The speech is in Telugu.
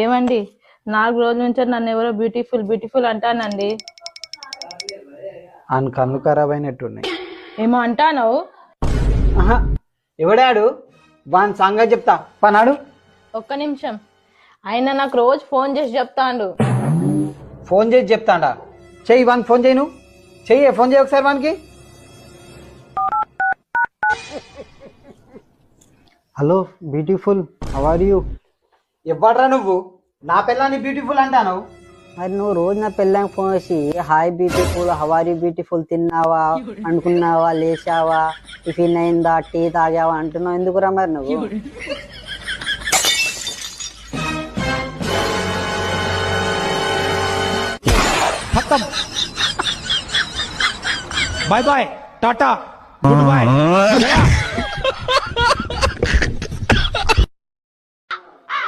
ఏమండి 4 రోజుల నుంచి నన్ను ఎవరో బ్యూటిఫుల్ బ్యూటిఫుల్ అంటానండి. ఆయన కళ్ళు ఖరాబ్ అయినట్టున్నాయి. ఏమో అంటాను. ఆహా, ఎవడాడు? వాని సంగతి చెప్తా పనాడు. ఒక్క నిమిషం. ఆయన నాకు రోజు ఫోన్ చేసి చెప్తాండు. ఫోన్ చేసి చెప్తాడా? చెయ్యి వానికి ఫోన్ చేయి. నువ్వు చెయ్యి, ఫోన్ చేయి ఒకసారి వానికి. Hello beautiful, how are you? ఇవ్వడ్రా నువ్వు నా పిల్లని బ్యూటిఫుల్ అంటాను. మరి నువ్వు రోజు నా పిల్లని ఫోన్ చేసి హాయ్ బ్యూటిఫుల్, హవారీ బ్యూటిఫుల్, తిన్నావా, అనుకున్నావా, లేచావా, టిఫిన్ అయిందా, టీ తాగావా అంటున్నావు ఎందుకురా మరి నువ్వు? Bye bye tata good bye